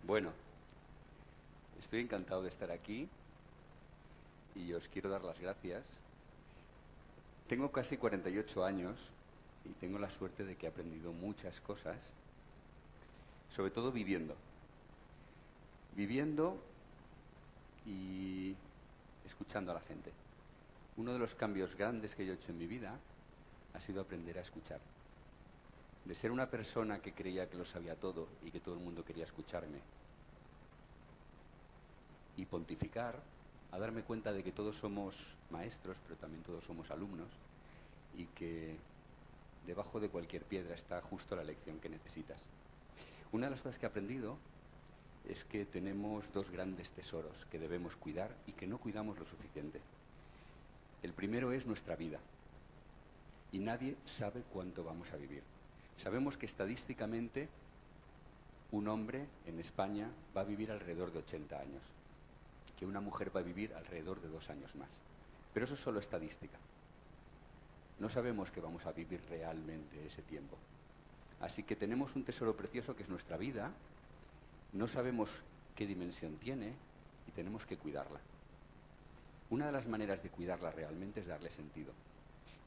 Bueno, estoy encantado de estar aquí y os quiero dar las gracias. Tengo casi 48 años y tengo la suerte de que he aprendido muchas cosas, sobre todo viviendo. Viviendo y escuchando a la gente. Uno de los cambios grandes que yo he hecho en mi vida ha sido aprender a escuchar. De ser una persona que creía que lo sabía todo y que todo el mundo quería escucharme, y pontificar, a darme cuenta de que todos somos maestros, pero también todos somos alumnos, y que debajo de cualquier piedra está justo la lección que necesitas. Una de las cosas que he aprendido es que tenemos dos grandes tesoros que debemos cuidar y que no cuidamos lo suficiente. El primero es nuestra vida, y nadie sabe cuánto vamos a vivir. Sabemos que estadísticamente un hombre en España va a vivir alrededor de 80 años, que una mujer va a vivir alrededor de 2 años más. Pero eso es solo estadística. No sabemos que vamos a vivir realmente ese tiempo. Así que tenemos un tesoro precioso que es nuestra vida, no sabemos qué dimensión tiene y tenemos que cuidarla. Una de las maneras de cuidarla realmente es darle sentido,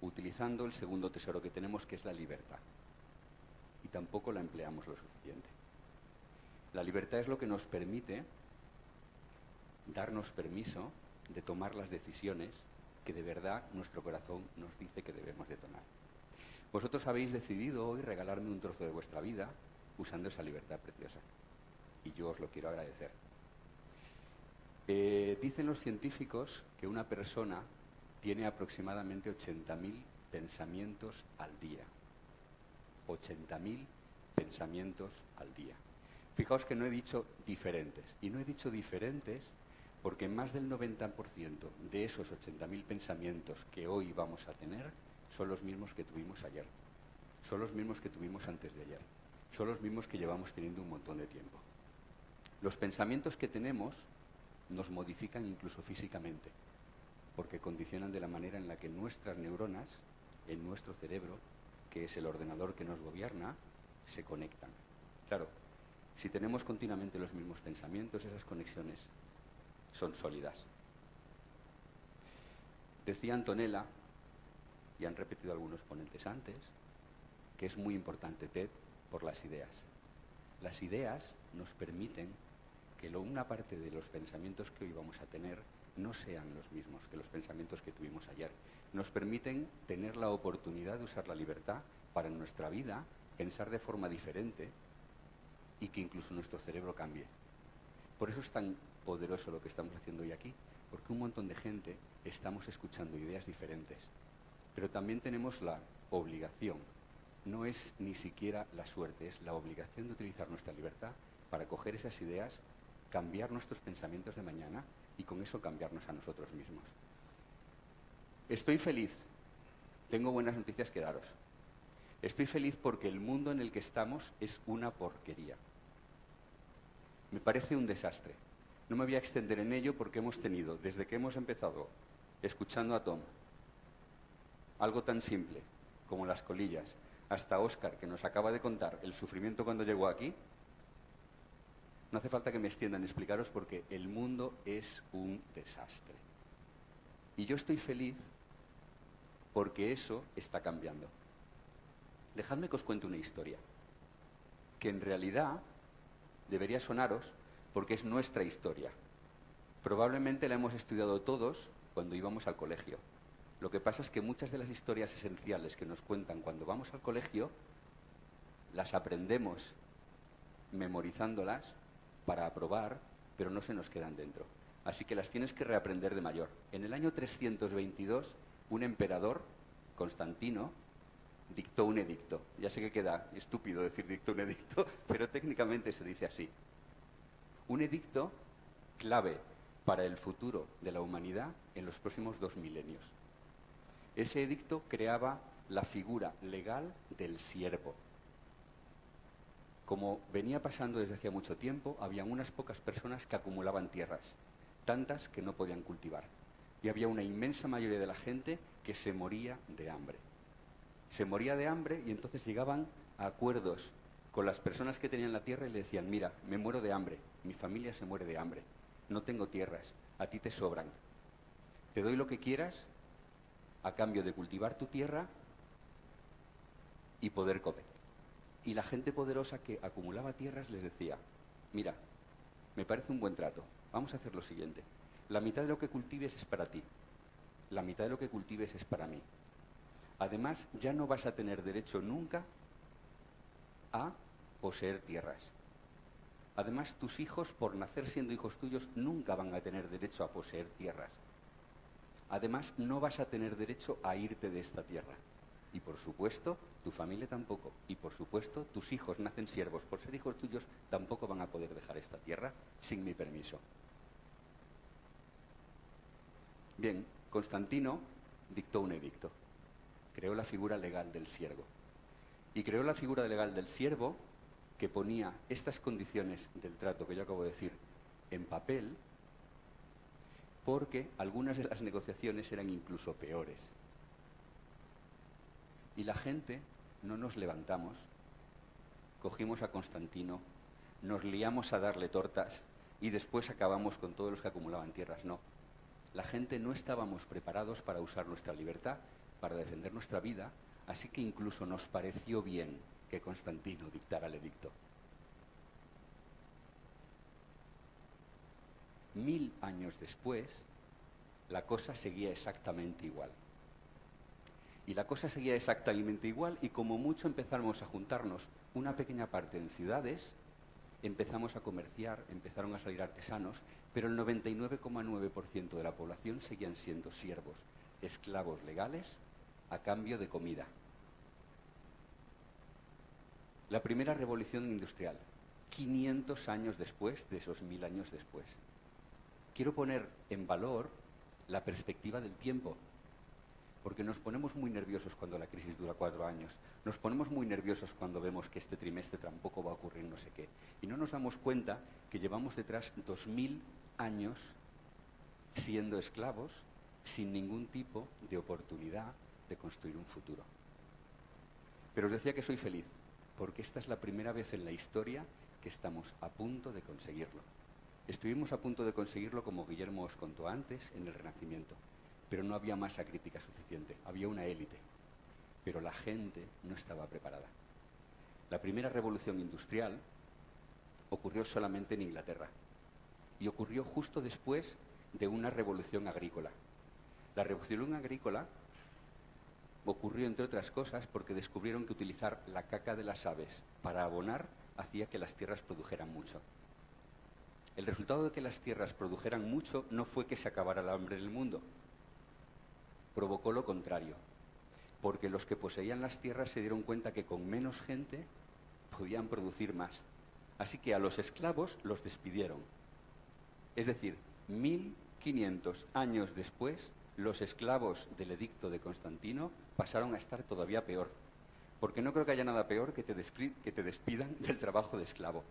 utilizando el segundo tesoro que tenemos, que es la libertad. Y tampoco la empleamos lo suficiente. La libertad es lo que nos permite darnos permiso de tomar las decisiones que de verdad nuestro corazón nos dice que debemos de tomar. Vosotros habéis decidido hoy regalarme un trozo de vuestra vida usando esa libertad preciosa. Y yo os lo quiero agradecer. Dicen los científicos que una persona tiene aproximadamente 80.000 pensamientos al día. 80.000 pensamientos al día. Fijaos que no he dicho diferentes. Y no he dicho diferentes porque más del 90% de esos 80.000 pensamientos que hoy vamos a tener son los mismos que tuvimos ayer. Son los mismos que tuvimos antes de ayer. Son los mismos que llevamos teniendo un montón de tiempo. Los pensamientos que tenemos nos modifican incluso físicamente, porque condicionan de la manera en la que nuestras neuronas, en nuestro cerebro, que es el ordenador que nos gobierna, se conectan. Claro, si tenemos continuamente los mismos pensamientos, esas conexiones son sólidas. Decía Antonella, y han repetido algunos ponentes antes, que es muy importante TED por las ideas. Las ideas nos permiten que una parte de los pensamientos que hoy vamos a tener no sean los mismos que los pensamientos que tuvimos ayer. Nos permiten tener la oportunidad de usar la libertad para en nuestra vida pensar de forma diferente y que incluso nuestro cerebro cambie. Por eso es tan poderoso lo que estamos haciendo hoy aquí, porque un montón de gente estamos escuchando ideas diferentes. Pero también tenemos la obligación, no es ni siquiera la suerte, es la obligación de utilizar nuestra libertad para coger esas ideas, cambiar nuestros pensamientos de mañana y con eso cambiarnos a nosotros mismos. Estoy feliz, tengo buenas noticias que daros. Estoy feliz porque el mundo en el que estamos es una porquería. Me parece un desastre. No me voy a extender en ello porque hemos tenido, desde que hemos empezado, escuchando a Tom, algo tan simple como las colillas, hasta Óscar, que nos acaba de contar el sufrimiento cuando llegó aquí. No hace falta que me extienda en explicaros porque el mundo es un desastre. Y yo estoy feliz porque eso está cambiando. Dejadme que os cuente una historia, que en realidad debería sonaros porque es nuestra historia. Probablemente la hemos estudiado todos cuando íbamos al colegio. Lo que pasa es que muchas de las historias esenciales que nos cuentan cuando vamos al colegio las aprendemos memorizándolas para aprobar, pero no se nos quedan dentro. Así que las tienes que reaprender de mayor. En el año 322, un emperador, Constantino, dictó un edicto. Ya sé que queda estúpido decir dictó un edicto, pero técnicamente se dice así. Un edicto clave para el futuro de la humanidad en los próximos 2 milenios. Ese edicto creaba la figura legal del siervo. Como venía pasando desde hacía mucho tiempo, habían unas pocas personas que acumulaban tierras, tantas que no podían cultivar. Y había una inmensa mayoría de la gente que se moría de hambre. Se moría de hambre y entonces llegaban a acuerdos con las personas que tenían la tierra y le decían, mira, me muero de hambre, mi familia se muere de hambre, no tengo tierras, a ti te sobran. Te doy lo que quieras a cambio de cultivar tu tierra y poder comer. Y la gente poderosa que acumulaba tierras les decía, mira, me parece un buen trato, vamos a hacer lo siguiente. La mitad de lo que cultives es para ti, la mitad de lo que cultives es para mí. Además, ya no vas a tener derecho nunca a poseer tierras. Además, tus hijos, por nacer siendo hijos tuyos, nunca van a tener derecho a poseer tierras. Además, no vas a tener derecho a irte de esta tierra. Y por supuesto, tu familia tampoco. Y por supuesto, tus hijos nacen siervos. Por ser hijos tuyos, tampoco van a poder dejar esta tierra sin mi permiso. Bien, Constantino dictó un edicto. Creó la figura legal del siervo. Y creó la figura legal del siervo que ponía estas condiciones del trato que yo acabo de decir en papel, porque algunas de las negociaciones eran incluso peores. Y la gente no nos levantamos, cogimos a Constantino, nos liamos a darle tortas y después acabamos con todos los que acumulaban tierras. No. La gente no estábamos preparados para usar nuestra libertad, para defender nuestra vida, así que incluso nos pareció bien que Constantino dictara el edicto. 1000 años después, la cosa seguía exactamente igual. Y la cosa seguía exactamente igual y como mucho empezamos a juntarnos una pequeña parte en ciudades, empezamos a comerciar, empezaron a salir artesanos, pero el 99,9% de la población seguían siendo siervos, esclavos legales, a cambio de comida. La primera revolución industrial, 500 años después de esos 1000 años después. Quiero poner en valor la perspectiva del tiempo, porque nos ponemos muy nerviosos cuando la crisis dura 4 años, nos ponemos muy nerviosos cuando vemos que este trimestre tampoco va a ocurrir no sé qué, y no nos damos cuenta que llevamos detrás 2000 años siendo esclavos sin ningún tipo de oportunidad de construir un futuro. Pero os decía que soy feliz, porque esta es la primera vez en la historia que estamos a punto de conseguirlo. Estuvimos a punto de conseguirlo, como Guillermo os contó antes, en el Renacimiento, pero no había masa crítica suficiente, había una élite, pero la gente no estaba preparada. La primera revolución industrial ocurrió solamente en Inglaterra y ocurrió justo después de una revolución agrícola. La revolución agrícola ocurrió, entre otras cosas, porque descubrieron que utilizar la caca de las aves para abonar hacía que las tierras produjeran mucho. El resultado de que las tierras produjeran mucho no fue que se acabara el hambre en el mundo, provocó lo contrario, porque los que poseían las tierras se dieron cuenta que con menos gente podían producir más. Así que a los esclavos los despidieron. Es decir, 1500 años después, los esclavos del edicto de Constantino pasaron a estar todavía peor, porque no creo que haya nada peor que te despidan del trabajo de esclavo.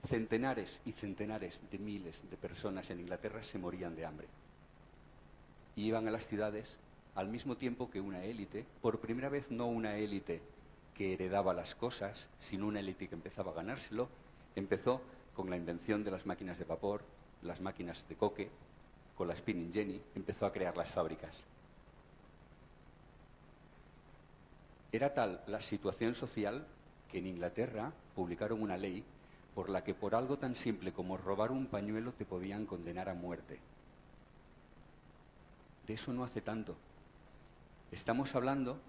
Centenares y centenares de miles de personas en Inglaterra se morían de hambre. Y iban a las ciudades al mismo tiempo que una élite, por primera vez no una élite que heredaba las cosas, sino una élite que empezaba a ganárselo. Empezó con la invención de las máquinas de vapor, las máquinas de coque, con la spinning jenny, empezó a crear las fábricas. Era tal la situación social que en Inglaterra publicaron una ley por la que por algo tan simple como robar un pañuelo te podían condenar a muerte. De eso no hace tanto. Estamos hablando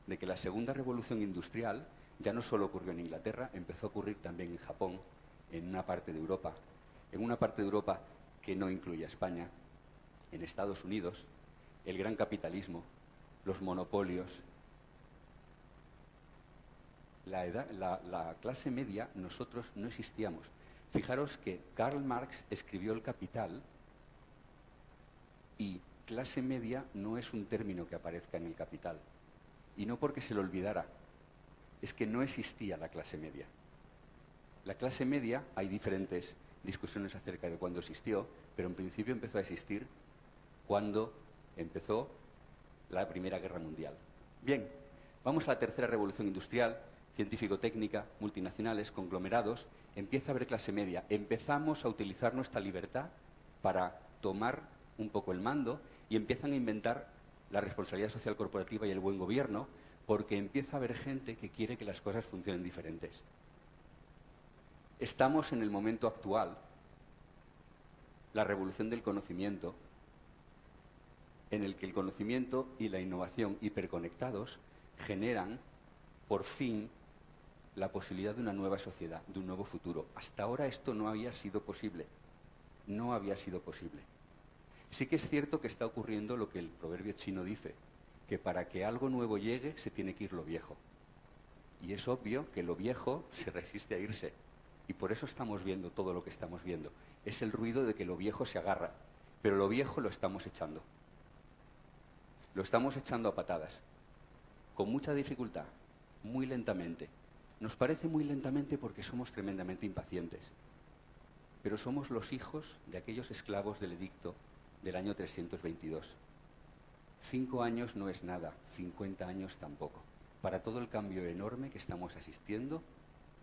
de que la segunda revolución industrial ya no solo ocurrió en Inglaterra, empezó a ocurrir también en Japón, en una parte de Europa que no incluye a España, en Estados Unidos, el gran capitalismo, los monopolios. La clase media, nosotros no existíamos. Fijaros que Karl Marx escribió El Capital y clase media no es un término que aparezca en El Capital. Y no porque se lo olvidara, es que no existía la clase media. La clase media, hay diferentes discusiones acerca de cuándo existió, pero en principio empezó a existir cuando empezó la Primera Guerra Mundial. Bien, vamos a la tercera revolución industrial, científico-técnica, multinacionales, conglomerados, empieza a haber clase media. Empezamos a utilizar nuestra libertad para tomar un poco el mando y empiezan a inventar la responsabilidad social corporativa y el buen gobierno, porque empieza a haber gente que quiere que las cosas funcionen diferentes. Estamos en el momento actual, la revolución del conocimiento, en el que el conocimiento y la innovación hiperconectados generan, por fin, la posibilidad de una nueva sociedad, de un nuevo futuro. Hasta ahora esto no había sido posible. No había sido posible. Sí que es cierto que está ocurriendo lo que el proverbio chino dice, que para que algo nuevo llegue se tiene que ir lo viejo. Y es obvio que lo viejo se resiste a irse. Y por eso estamos viendo todo lo que estamos viendo. Es el ruido de que lo viejo se agarra, pero lo viejo lo estamos echando. Lo estamos echando a patadas, con mucha dificultad, muy lentamente. Nos parece muy lentamente porque somos tremendamente impacientes. Pero somos los hijos de aquellos esclavos del edicto del año 322. 5 años no es nada, 50 años tampoco. Para todo el cambio enorme que estamos asistiendo,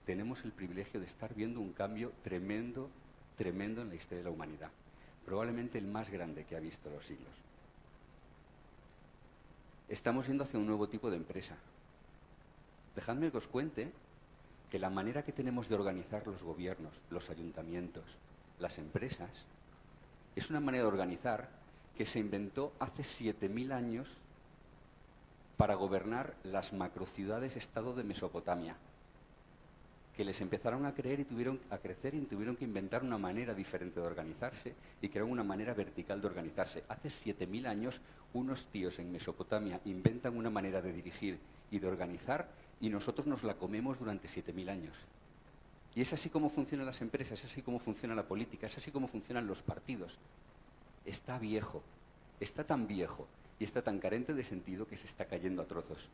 tenemos el privilegio de estar viendo un cambio tremendo, tremendo en la historia de la humanidad. Probablemente el más grande que ha visto los siglos. Estamos yendo hacia un nuevo tipo de empresa. Dejadme que os cuente que la manera que tenemos de organizar los gobiernos, los ayuntamientos, las empresas, es una manera de organizar que se inventó hace 7000 años para gobernar las macrociudades-estado de Mesopotamia, que les empezaron a creer y tuvieron a crecer y tuvieron que inventar una manera diferente de organizarse y crearon una manera vertical de organizarse. Hace 7000 años unos tíos en Mesopotamia inventan una manera de dirigir y de organizar y nosotros nos la comemos durante 7000 años. Y es así como funcionan las empresas, es así como funciona la política, es así como funcionan los partidos. Está viejo, está tan viejo y está tan carente de sentido que se está cayendo a trozos.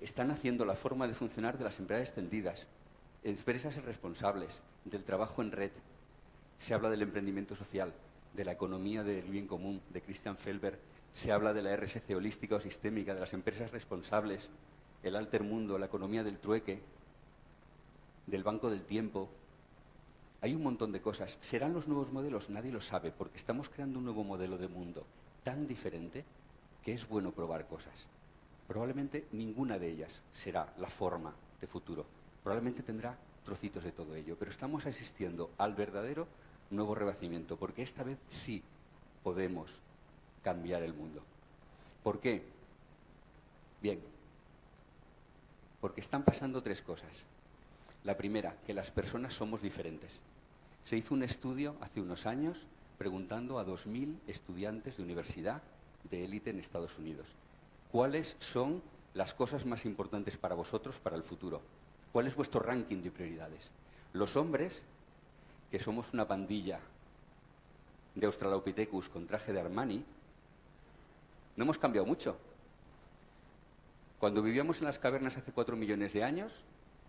Están haciendo la forma de funcionar de las empresas extendidas, empresas responsables, del trabajo en red. Se habla del emprendimiento social, de la economía del bien común, de Christian Felber. Se habla de la RSC holística o sistémica, de las empresas responsables, el altermundo, la economía del trueque, del banco del tiempo. Hay un montón de cosas. ¿Serán los nuevos modelos? Nadie lo sabe, porque estamos creando un nuevo modelo de mundo tan diferente que es bueno probar cosas. Probablemente ninguna de ellas será la forma de futuro. Probablemente tendrá trocitos de todo ello, pero estamos asistiendo al verdadero nuevo renacimiento, porque esta vez sí podemos cambiar el mundo. ¿Por qué? Bien, porque están pasando 3 cosas. La primera, que las personas somos diferentes. Se hizo un estudio hace unos años preguntando a 2000 estudiantes de universidad de élite en Estados Unidos. ¿Cuáles son las cosas más importantes para vosotros para el futuro? ¿Cuál es vuestro ranking de prioridades? Los hombres, que somos una pandilla de Australopithecus con traje de Armani, no hemos cambiado mucho. Cuando vivíamos en las cavernas hace 4 millones de años,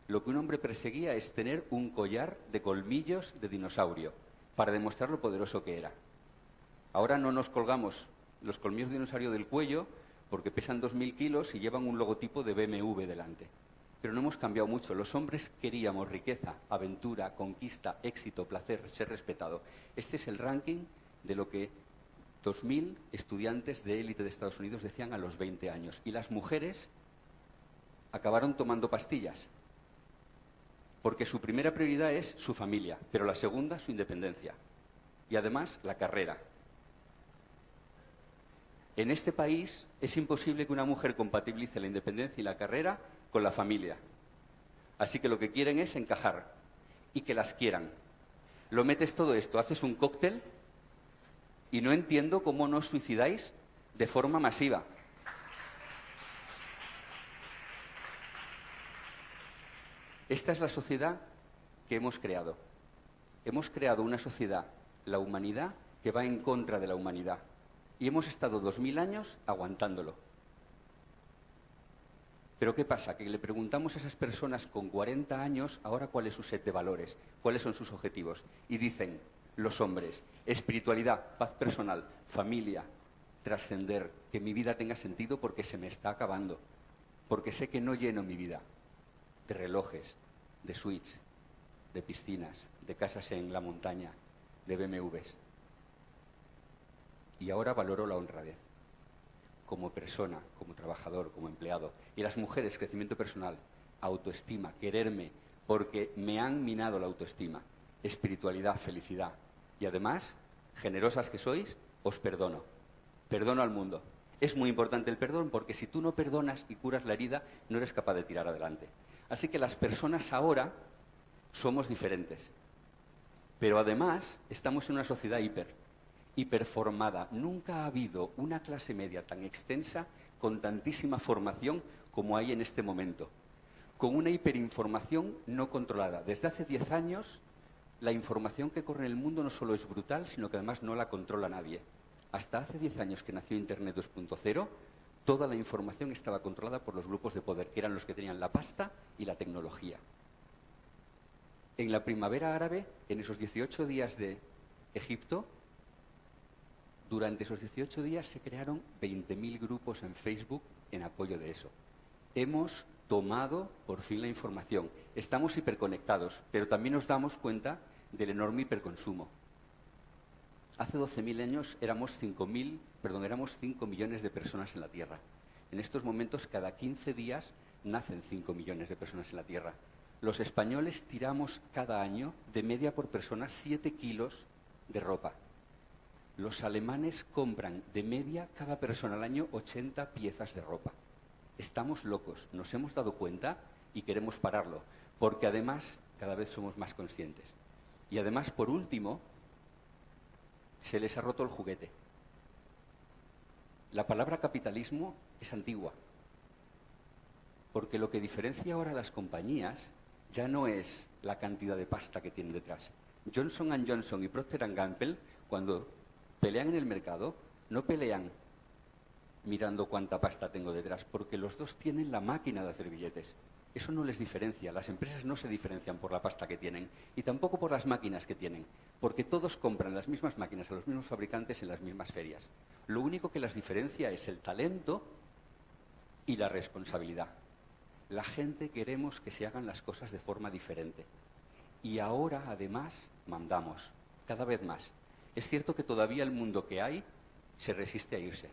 lo que un hombre perseguía es tener un collar de colmillos de dinosaurio para demostrar lo poderoso que era. Ahora no nos colgamos los colmillos de dinosaurio del cuello porque pesan 2000 kilos y llevan un logotipo de BMW delante. Pero no hemos cambiado mucho. Los hombres queríamos riqueza, aventura, conquista, éxito, placer, ser respetado. Este es el ranking de lo que 2000 estudiantes de élite de Estados Unidos decían a los 20 años. Y las mujeres acabaron tomando pastillas, porque su primera prioridad es su familia, pero la segunda su independencia. Y además la carrera. En este país es imposible que una mujer compatibilice la independencia y la carrera con la familia. Así que lo que quieren es encajar y que las quieran. Lo metes todo esto, haces un cóctel y no entiendo cómo no os suicidáis de forma masiva. Esta es la sociedad que hemos creado. Hemos creado una sociedad, la humanidad, que va en contra de la humanidad. Y hemos estado 2000 años aguantándolo. Pero ¿qué pasa? Que le preguntamos a esas personas con 40 años ahora cuál es su set de valores, cuáles son sus objetivos. Y dicen los hombres, espiritualidad, paz personal, familia, trascender, que mi vida tenga sentido porque se me está acabando, porque sé que no lleno mi vida. de relojes, de suites, de piscinas, de casas en la montaña, de BMWs. Y ahora valoro la honradez. Como persona, como trabajador, como empleado. Y las mujeres, crecimiento personal, autoestima, quererme, porque me han minado la autoestima, espiritualidad, felicidad. Y además, generosas que sois, os perdono. Perdono al mundo. Es muy importante el perdón, porque si tú no perdonas y curas la herida, no eres capaz de tirar adelante. Así que las personas ahora somos diferentes. Pero además, estamos en una sociedad hiperformada. Nunca ha habido una clase media tan extensa, con tantísima formación como hay en este momento. Con una hiperinformación no controlada. Desde hace 10 años, la información que corre en el mundo no solo es brutal, sino que además no la controla nadie. Hasta hace 10 años que nació Internet 2.0, toda la información estaba controlada por los grupos de poder, que eran los que tenían la pasta y la tecnología. En la primavera árabe, en esos 18 días de Egipto, durante esos 18 días se crearon 20.000 grupos en Facebook en apoyo de eso. Hemos tomado por fin la información. Estamos hiperconectados, pero también nos damos cuenta del enorme hiperconsumo. Hace 12.000 años éramos 5 millones de personas en la Tierra. En estos momentos, cada 15 días nacen 5 millones de personas en la Tierra. Los españoles tiramos cada año, de media por persona, 7 kilos de ropa. Los alemanes compran de media cada persona al año 80 piezas de ropa. Estamos locos, nos hemos dado cuenta y queremos pararlo, porque además cada vez somos más conscientes. Y además, por último, se les ha roto el juguete. La palabra capitalismo es antigua, porque lo que diferencia ahora a las compañías ya no es la cantidad de pasta que tienen detrás. Johnson & Johnson y Procter & Gamble, cuando pelean en el mercado, no pelean mirando cuánta pasta tengo detrás, porque los dos tienen la máquina de hacer billetes. Eso no les diferencia. Las empresas no se diferencian por la pasta que tienen y tampoco por las máquinas que tienen, porque todos compran las mismas máquinas a los mismos fabricantes en las mismas ferias. Lo único que las diferencia es el talento y la responsabilidad. La gente queremos que se hagan las cosas de forma diferente. Y ahora, además, mandamos, cada vez más. Es cierto que todavía el mundo que hay se resiste a irse,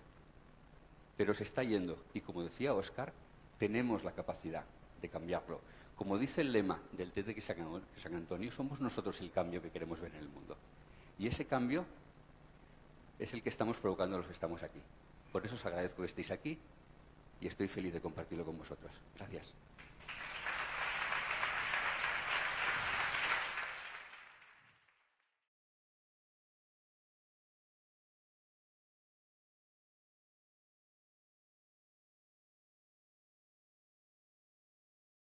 pero se está yendo. Y como decía Óscar, tenemos la capacidad de cambiarlo. Como dice el lema del TED San Antonio, somos nosotros el cambio que queremos ver en el mundo. Y ese cambio es el que estamos provocando los que estamos aquí. Por eso os agradezco que estéis aquí y estoy feliz de compartirlo con vosotros. Gracias.